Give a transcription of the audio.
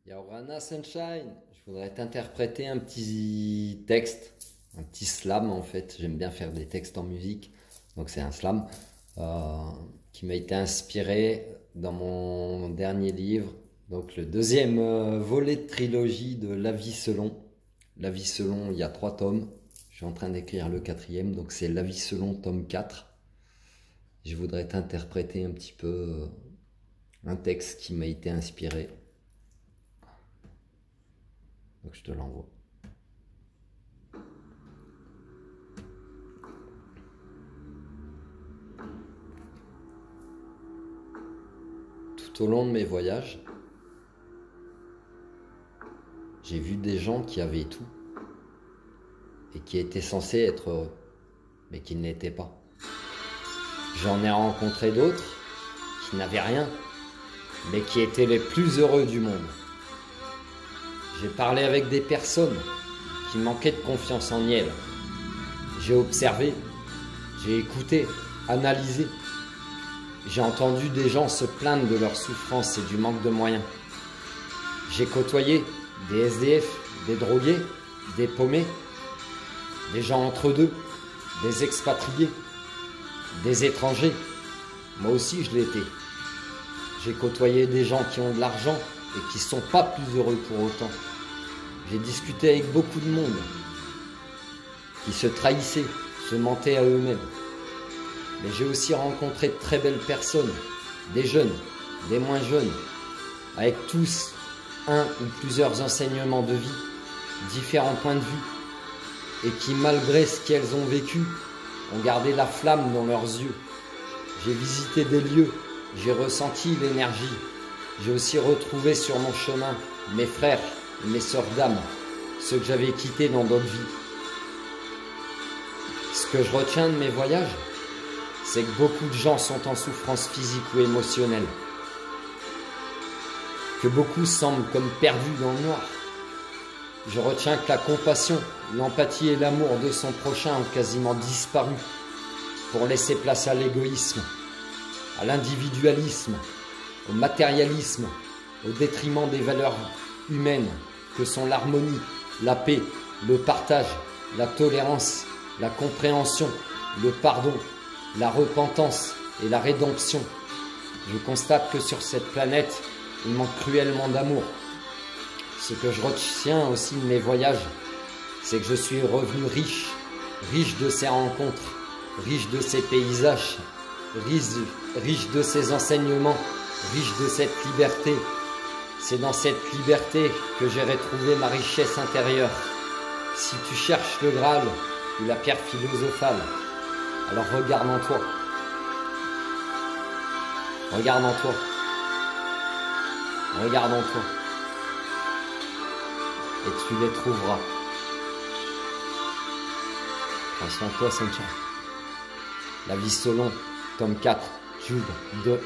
Yaurana Sunshine, je voudrais t'interpréter un petit texte, un petit slam en fait. J'aime bien faire des textes en musique, donc c'est un slam qui m'a été inspiré dans mon dernier livre, donc le deuxième volet de trilogie de La vie selon. La vie selon, il y a 3 tomes. Je suis en train d'écrire le 4e, donc c'est La vie selon, tome 4. Je voudrais t'interpréter un petit peu un texte qui m'a été inspiré. Donc je te l'envoie. Tout au long de mes voyages, j'ai vu des gens qui avaient tout et qui étaient censés être heureux, mais qui ne l'étaient pas. J'en ai rencontré d'autres qui n'avaient rien, mais qui étaient les plus heureux du monde. J'ai parlé avec des personnes qui manquaient de confiance en elles. J'ai observé, j'ai écouté, analysé. J'ai entendu des gens se plaindre de leur souffrance et du manque de moyens. J'ai côtoyé des SDF, des drogués, des paumés, des gens entre deux, des expatriés, des étrangers. Moi aussi je l'étais. J'ai côtoyé des gens qui ont de l'argent et qui ne sont pas plus heureux pour autant. J'ai discuté avec beaucoup de monde qui se trahissaient, se mentaient à eux-mêmes. Mais j'ai aussi rencontré de très belles personnes, des jeunes, des moins jeunes, avec tous un ou plusieurs enseignements de vie, différents points de vue, et qui, malgré ce qu'elles ont vécu, ont gardé la flamme dans leurs yeux. J'ai visité des lieux, j'ai ressenti l'énergie. J'ai aussi retrouvé sur mon chemin mes frères et mes sœurs d'âme, ceux que j'avais quittés dans d'autres vies. Ce que je retiens de mes voyages, c'est que beaucoup de gens sont en souffrance physique ou émotionnelle, que beaucoup semblent comme perdus dans le noir. Je retiens que la compassion, l'empathie et l'amour de son prochain ont quasiment disparu pour laisser place à l'égoïsme, à l'individualisme, au matérialisme, au détriment des valeurs humaines que sont l'harmonie, la paix, le partage, la tolérance, la compréhension, le pardon, la repentance et la rédemption. Je constate que sur cette planète, il manque cruellement d'amour. Ce que je retiens aussi de mes voyages, c'est que je suis revenu riche, riche de ces rencontres, riche de ces paysages, riche de ces enseignements, riche de cette liberté. C'est dans cette liberté que j'ai retrouvé ma richesse intérieure. Si tu cherches le Graal ou la pierre philosophale, alors regarde en toi. Regarde en toi. Regarde en toi. Et tu les trouveras. Prends soin de toi, Sunshine. La vie selon, tome 4, Jude 2-1.